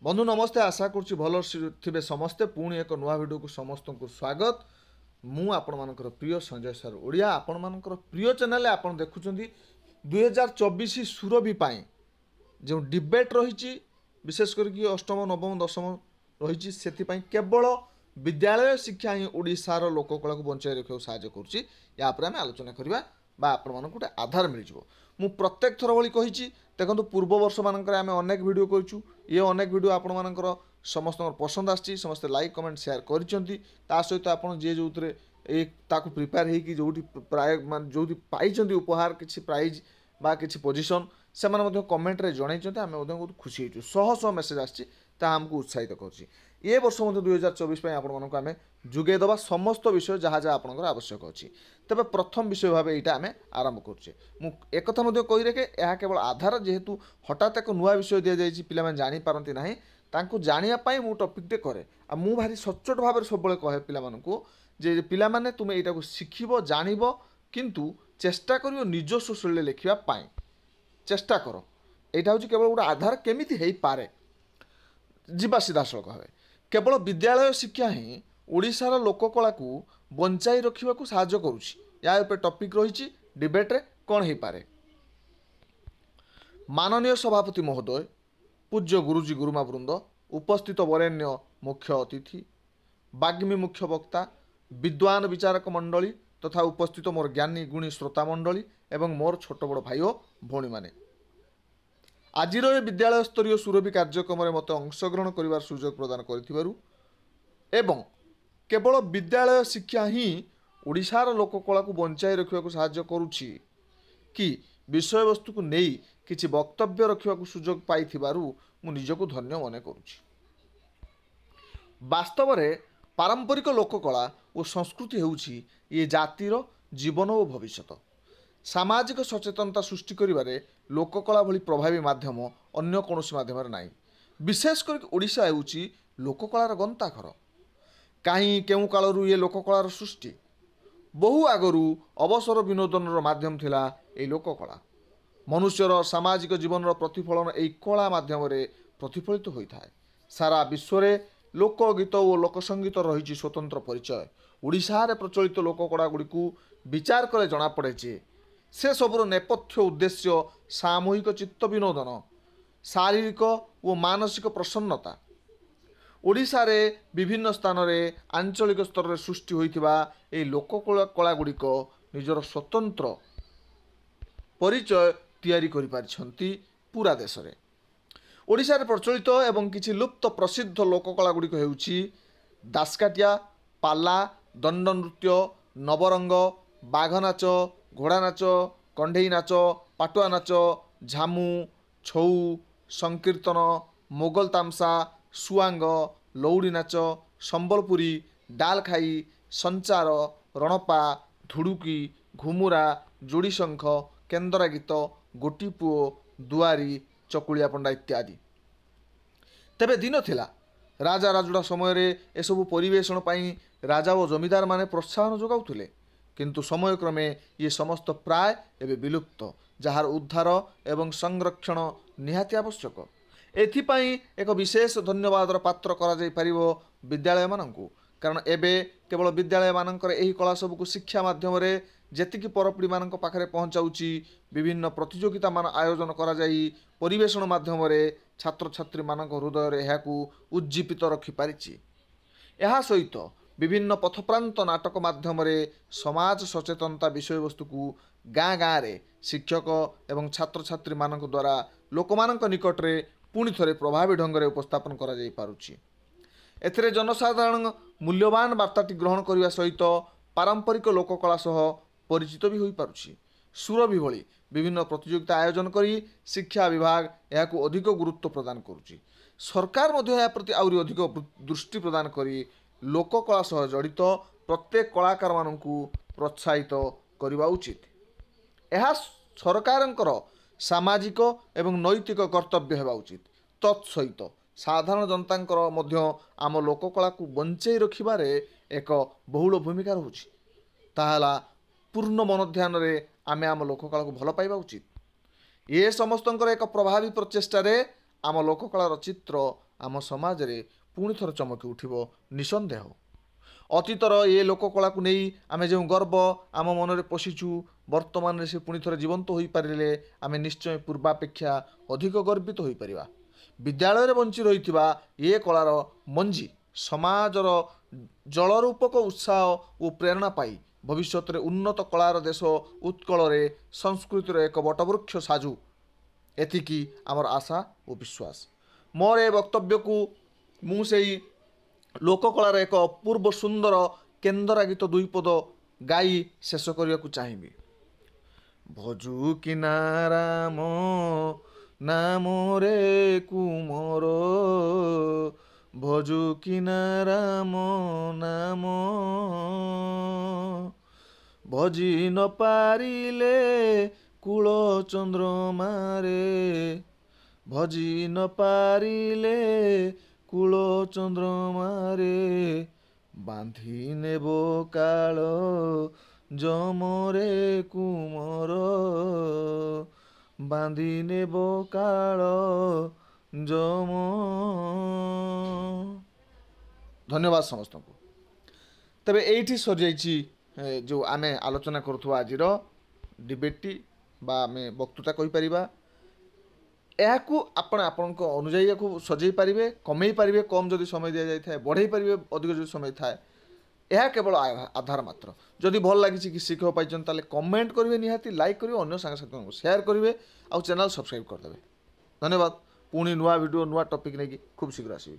बंधु नमस्ते आशा करुच्ची भल थे समस्ते पुणी एक नुआ भिडियो को समस्त को स्वागत मु आपण मानकर प्रिय संजय सर ओडिया आपण मानकर प्रिय चैनल आपण देखुं 2024 सुरभि जो डिबेट रही विशेष करके अष्टम नवम दशम रही से केवल विद्यालय शिक्षा ही ओडिशार लोककला को बचाई रखा साहय कर आलोचना करवा आपण मानक गोटे आधार मिल मु प्रत्येक थर भाई कही देखो पूर्व वर्ष मानक आम अनेक भिड करूँ ये अनेक भिड आपण मानकर समस्त पसंद आसी समस्ते लाइक कमेंट शेयर कर सहित आप जी जो प्रिपेयर होगी जो प्राय जो पाई उपहार किसी प्राइज बा किसी पोजिशन से कमेंट रे जनई आम बहुत खुशी होचु शह शह मेसेज आमको उत्साहित कर ये वर्ष 2024 आपण आम जुगेदबा समस्त विषय जहाँ जहाँ आपंकर आवश्यक अच्छी तेज प्रथम विषय भाव यहाँ आम आरंभ करुचे एक कही रखे यह केवल आधार जेहेतु हठात एक नुआ विषय दि जाए पे जापारती ना तांको जानापी मु टपिकटे कै आ मु भारी सचोट भाव सब कहे पिलामानंकु जे पिलामाने तुम यहाँ शिखब जानब किंतु चेष्टा कर निजस्व शैली लिखा चेष्टा कर यहाँ हूँ केवल गोटे आधार केमिति हो पारे जीवा सीधासख भाव केवल विद्यालय शिक्षा ही ओडिशार लोककला को बंचाई रखा साहाय्य करुच्ची टपिक रही डिबेट्रे कौन हो पारे। माननीय सभापति महोदय पूज्य गुरुजी गुरुमा वृंद उपस्थित वरेण्य मुख्य अतिथि बाग्मी मुख्य वक्ता विद्वान विचारक मंडली तथा उपस्थित मोर ज्ञानी गुणी श्रोता मंडली एवं मोर छोट बड़ भाई और भौणी माने आज विद्यालय स्तरीय सुरभि कार्यक्रम में मत अंशग्रहण कर सुजोग प्रदान कर एवं केवल विद्यालय शिक्षा ही ओडिशार लोककला को बंचाई रखा साहाय्य करुच्ची कि विषय वस्तु को नहीं किसी वक्तव्य रखा सुजोग पाई मु निजको धन्य मन करुच्ची। वास्तव में पारंपरिक लोककला और संस्कृति होउछि ये जातिर जीवन और भविष्यत सामाजिक सचेतनता सृष्टि करिबारे लोककला भली प्रभावी माध्यम अन्य कौनसी माध्यम नहीं विशेष कर ओडिशा होउछि लोककलार गंताघर कहीं केउ कालरू ये लोककलार सृष्टि बहु आगरू अवसर विनोदन माध्यम थिला ए लोककला मनुष्यर सामाजिक जीवन प्रतिफलन यही कला माध्यम प्रतिफलित होता है सारा विश्व में लोकगीत और लोकसंगीत रही स्वतंत्र परिचय ओडिशा रे प्रचलित लोककला गुड़ी को विचार कले जना पड़े से सबुर नेपथ्य उद्देश्य सामूहिक चित्त विनोदन शारीरिक और मानसिक प्रसन्नता ओडिशा रे विभिन्न स्थान रे आंचलिक स्तर में सृष्टि होइथिबा ए लोककला गुड़िक निजर स्वतंत्र परिचय तैयारी करि पारिछंती पूरा देश रे ओडिशा रे प्रचलित एवं किछि लुप्त प्रसिद्ध लोककला गुड़िक हेउछि दासकाटिया पाला दंड नृत्य नवरंग बाघ नाच घोड़ा नाच कंढेई नाच पाटुआ नाच झामु छौ संकीर्तन मोगल तामसा सुआंग लौड़ी नाच संबलपुरी डालखाई संचार रणपा धुड़ुकी घुमुरा जोड़ीशंख केंदरा गीत गोटीपुओ दुआरी चकुलिया पंडा इत्यादि तेबे दिन थिला राजा राजुड़ा समय रे एसबू परिवेषण पाई राजा और जमीदार माने प्रोत्साहन जोगाउथिले किंतु समय क्रमे ये समस्त प्राय एबे विलुप्त जार उद्धार एवं संरक्षण निहाती आवश्यक एथिपाई एक विशेष धन्यवाद पात्र करा जाई परिबो विद्यालय मानंकु कारण एबे केवल विद्यालय मानकर एही कला सबको शिक्षा माध्यम रे जेतिकी परपीढ़ी मानक पाखरे पहुंचाउची विभिन्न प्रतियोगिता मान आयोजन करा जाई परिवेषण माध्यम रे छात्र छात्री मानक हृदय रे एहाकू उज्जीवित रखि पारिछि एहा सहित विभिन्न पथप्रांत नाटक माध्यम रे समाज सचेतनता विषय वस्तु को गाँ गाँ रे शिक्षक एवं छात्र छात्री मानक द्वारा लोकमानक निकट रे पुणी थरे प्रभावी ढंग रे उपस्थापन करा जाई पारुछि एथिरे जनसाधारण मूल्यवान वार्ताटी ग्रहण करने सहित पारंपरिक लोककला सह परिचित भी हो पारुछि सुरभि भली विभिन्न प्रतियोगिता आयोजन करी शिक्षा विभाग यहाकू अधिक गुरुत्व प्रदान करुछि सरकार मध्य या प्रति आउरी अधिक दृष्टि प्रदान करी लोककला सह जड़ित प्रत्येक कलाकार मानकू प्रोत्साहित करबा उचित यह सरकारंकर सामाजिक एवं नैतिक कर्तव्य हेबा उचित तत्सहित साधारण जनतांकर मध्य आम लोककला को बंचाई रखिबारे एक बहुल भूमिका रहुछि ताहाला पूर्ण मनोध्यान रे आमे आम लोककला को भल पाइबा उचित ये समस्तंकर एक प्रभावी प्रचेष्टा रे आम लोककलार चित्र ଆମ ସମାଜରେ ପୁଣି ଥରେ ଚମକି ଉଠିବ ନିଃସନ୍ଦେହ। ଅତୀତର ଏ ଲୋକକଳାକୁ ନେଇ ଆମେ ଯେଉଁ ଗର୍ବ ଆମ ମନରେ ପୋଷିଛୁ, ବର୍ତ୍ତମାନରେ ସେ ପୁଣି ଥରେ ଜୀବନ୍ତ ହୋଇପାରିଲେ ଆମେ ନିଶ୍ଚୟ ପୂର୍ବାପେକ୍ଷା ଅଧିକ ଗର୍ବିତ ହୋଇପାରିବା। ବିଦ୍ୟାଳୟରେ ବଞ୍ଚି ରହିଥିବା ଏ କଳାର ମଞ୍ଜି ସମାଜର ଜଳରୂପକ ଉତ୍ସାହ ଓ ପ୍ରେରଣା ପାଇ ଭବିଷ୍ୟତରେ ଉନ୍ନତ କଳାର ଦେଶ ଉତ୍କଳରେ ସଂସ୍କୃତିର ଏକ ବଟବୃକ୍ଷ ସାଜୁ, ଏତିକି ଆମର ଆଶା ଓ ବିଶ୍ୱାସ। ମୋର ଏ ବକ୍ତବ୍ୟକୁ ମୁଁ ସେଇ ଲୋକକଳାର ଏକ ଅପୂର୍ବ ସୁନ୍ଦର କେନ୍ଦରା ଗୀତ ଦୁଇପଦ ଗାଇ ଶେଷ କରିବାକୁ ଚାହିଁବି। ଭଜୁ କିନା ରାମ ନାମରେ କୁମର, ଭଜୁ କିନା ରାମ ନାମ, ଭଜି ନ ପାରିଲେ କୂଳ ଚନ୍ଦ୍ରମାରେ, ଭଜି ନ ପାରିଲେ କୂଳ ଚନ୍ଦ୍ରମାରେ, ବାନ୍ଧି ନେବ କାଳ ଯମରେ କୁମର, ବାନ୍ଧି ନେବ କାଳ ଯମ। ଧନ୍ୟବାଦ ସମସ୍ତଙ୍କୁ। ତେବେ ଏଇଠି ସରିଯାଇଛି ଯେଉଁ ଆମେ ଆଲୋଚନା କରୁଥିବା ଆଜିର ଡିବେଟ୍ଟି ବା ଆମେ ବକ୍ତୃତା କହିପାରିବା। ଏହାକୁ ଆପଣ ଆପଣଙ୍କ ଅନୁଯାୟୀ ଏହାକୁ ସଜେଇ ପାରିବେ, କମେଇ ପାରିବେ କମ୍ ଯଦି ସମୟ ଦିଆଯାଇଥାଏ, ବଢ଼େଇ ପାରିବେ ଅଧିକ ଯଦି ସମୟ ଥାଏ। ଏହା କେବଳ ଆଧାର ମାତ୍ର। ଯଦି ଭଲ ଲାଗିଛି କି ଶିଖିବାକୁ ପାଇଛନ୍ତି ତାହେଲେ କମେଣ୍ଟ କରିବେ, ନିହାତି ଲାଇକ୍ କରିବେ, ଅନ୍ୟ ସାଙ୍ଗସାଥିମାନଙ୍କୁ ସେୟାର କରିବେ, ଆଉ ଚ୍ୟାନେଲ୍ ସବସ୍କ୍ରାଇବ୍ କରିଦେବେ। ଧନ୍ୟବାଦ। ପୁଣି ନୂଆ ଭିଡ଼ିଓ ନୂଆ ଟପିକ୍ ନେଇକି ଖୁବ୍ ଶୀଘ୍ର ଆସିବି।